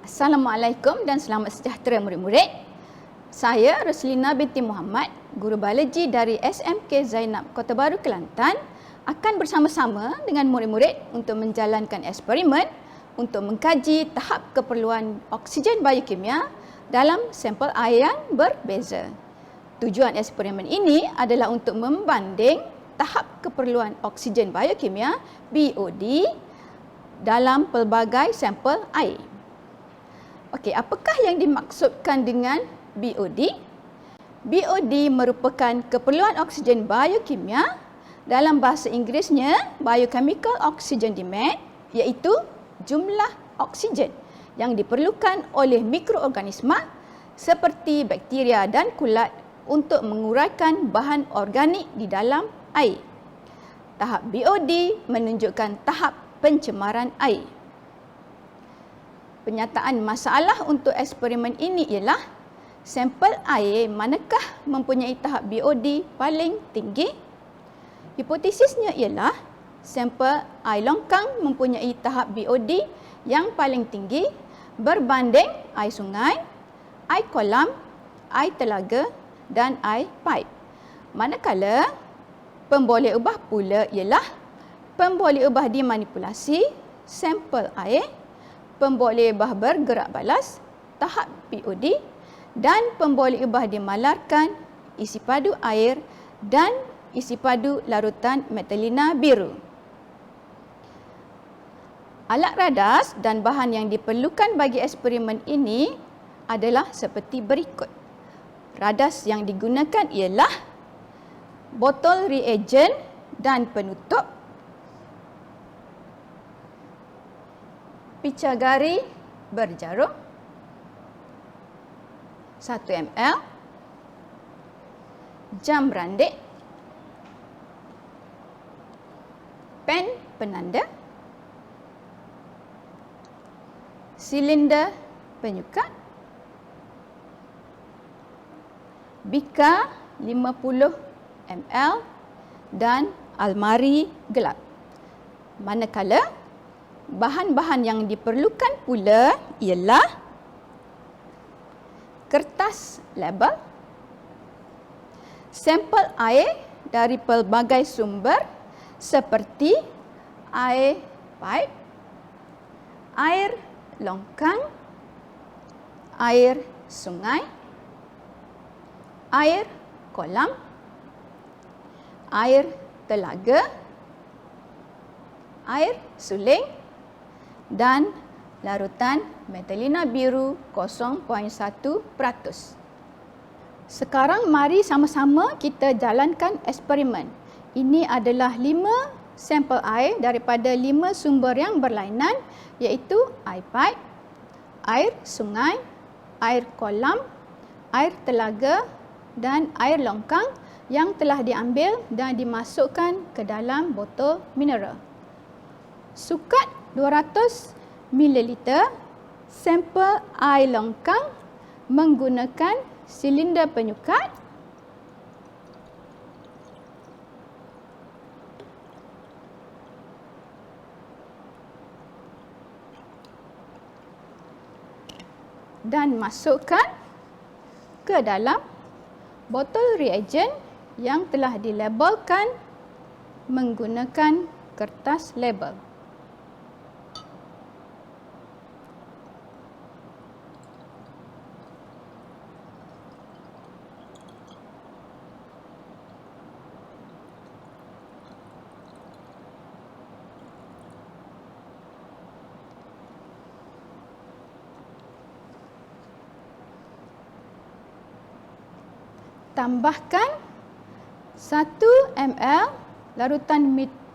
Assalamualaikum dan selamat sejahtera murid-murid. Saya Roslina binti Muhammad, Guru Biologi dari SMK Zainab Kota Baru, Kelantan, akan bersama-sama dengan murid-murid untuk menjalankan eksperimen untuk mengkaji tahap keperluan oksigen biokimia dalam sampel air yang berbeza. Tujuan eksperimen ini adalah untuk membanding tahap keperluan oksigen biokimia BOD dalam pelbagai sampel air. Okey, apakah yang dimaksudkan dengan BOD? BOD merupakan keperluan oksigen biokimia, dalam bahasa Inggerisnya Biochemical Oxygen Demand, iaitu jumlah oksigen yang diperlukan oleh mikroorganisma seperti bakteria dan kulat untuk menguraikan bahan organik di dalam air. Tahap BOD menunjukkan tahap pencemaran air. Penyataan masalah untuk eksperimen ini ialah sampel air manakah mempunyai tahap BOD paling tinggi? Hipotesisnya ialah sampel air longkang mempunyai tahap BOD yang paling tinggi berbanding air sungai, air kolam, air telaga dan air paip. Manakala pemboleh ubah pula ialah pemboleh ubah dimanipulasi sampel air, pemboleh ubah bergerak balas, tahap BOD, dan pemboleh ubah dimalarkan isi padu air dan isi padu larutan metalina biru. Alat radas dan bahan yang diperlukan bagi eksperimen ini adalah seperti berikut. Radas yang digunakan ialah botol reagen dan penutup, picagari berjarum 1 ml, jam randik, pen penanda, silinder penyukat, bika 50 ml dan almari gelap. Manakala bahan-bahan yang diperlukan pula ialah kertas label, sampel air dari pelbagai sumber seperti air paip, air longkang, air sungai, air kolam, air telaga, air suling dan larutan metalina biru 0.1%. Sekarang mari sama-sama kita jalankan eksperimen. Ini adalah 5 sampel air daripada 5 sumber yang berlainan, iaitu air paip, air sungai, air kolam, air telaga dan air longkang yang telah diambil dan dimasukkan ke dalam botol mineral. Sukat 200 ml sampel air longkang menggunakan silinder penyukat dan masukkan ke dalam botol reagen yang telah dilabelkan menggunakan kertas label. Tambahkan 1 ml larutan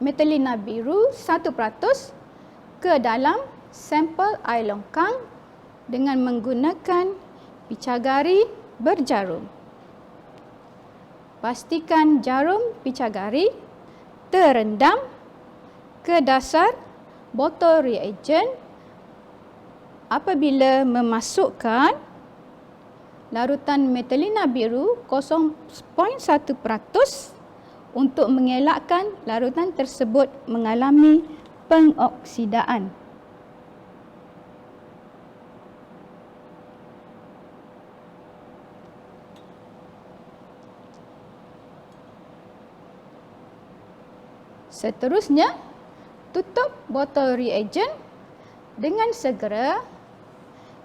metalina biru 1% ke dalam sampel air longkang dengan menggunakan picagari berjarum. Pastikan jarum picagari terendam ke dasar botol reagen apabila memasukkan larutan metalina biru 0.1% untuk mengelakkan larutan tersebut mengalami pengoksidaan. Seterusnya, tutup botol reagen dengan segera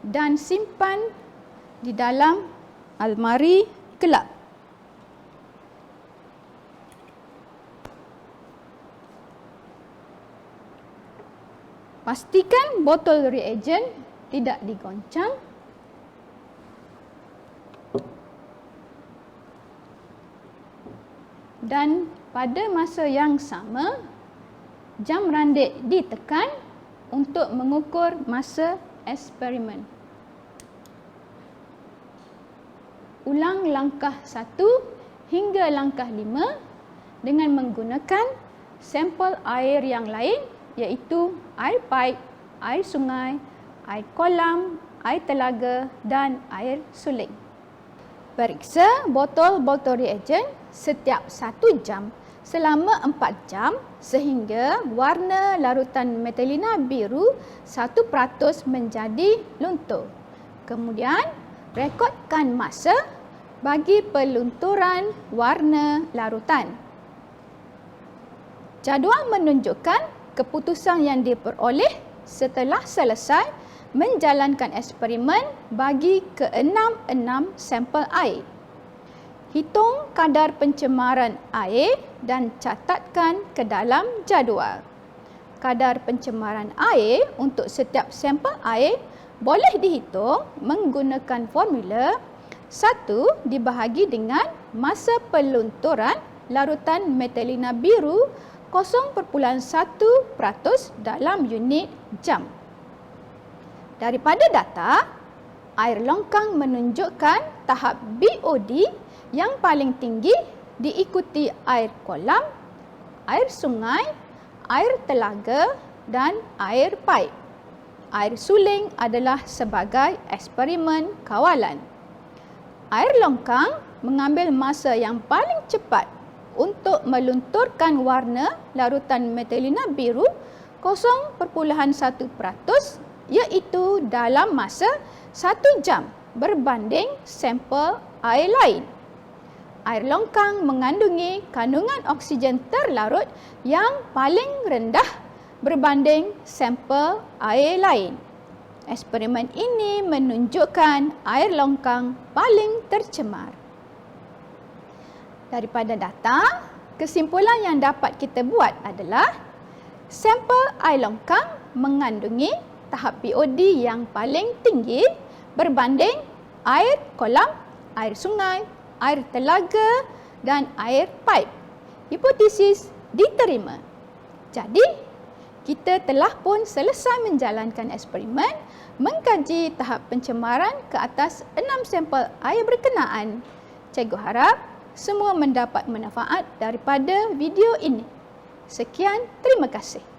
dan simpan di dalam almari gelap. Pastikan botol reagen tidak digoncang. Dan pada masa yang sama, jam randik ditekan untuk mengukur masa eksperimen. Ulang langkah 1 hingga langkah 5 dengan menggunakan sampel air yang lain, iaitu air paip, air sungai, air kolam, air telaga dan air suling. Periksa botol-botol reagen setiap 1 jam selama 4 jam sehingga warna larutan metalina biru 1% menjadi luntur. Kemudian, rekodkan masa bagi pelunturan warna larutan. Jadual menunjukkan keputusan yang diperoleh setelah selesai menjalankan eksperimen bagi ke-6 sampel air. Hitung kadar pencemaran air dan catatkan ke dalam jadual. Kadar pencemaran air untuk setiap sampel air boleh dihitung menggunakan formula 1 dibahagi dengan masa pelunturan larutan metalina biru 0.1% dalam unit jam. Daripada data, air longkang menunjukkan tahap BOD yang paling tinggi diikuti air kolam, air sungai, air telaga dan air paip. Air suling adalah sebagai eksperimen kawalan. Air longkang mengambil masa yang paling cepat untuk melunturkan warna larutan metalina biru 0.1%, iaitu dalam masa 1 jam berbanding sampel air lain. Air longkang mengandungi kandungan oksigen terlarut yang paling rendah berbanding sampel air lain. Eksperimen ini menunjukkan air longkang paling tercemar. Daripada data, kesimpulan yang dapat kita buat adalah sampel air longkang mengandungi tahap BOD yang paling tinggi berbanding air kolam, air sungai, air telaga dan air paip. Hipotesis diterima. Jadi, kita telah pun selesai menjalankan eksperimen mengkaji tahap pencemaran ke atas 6 sampel air berkenaan. Cikgu harap semua mendapat manfaat daripada video ini. Sekian, terima kasih.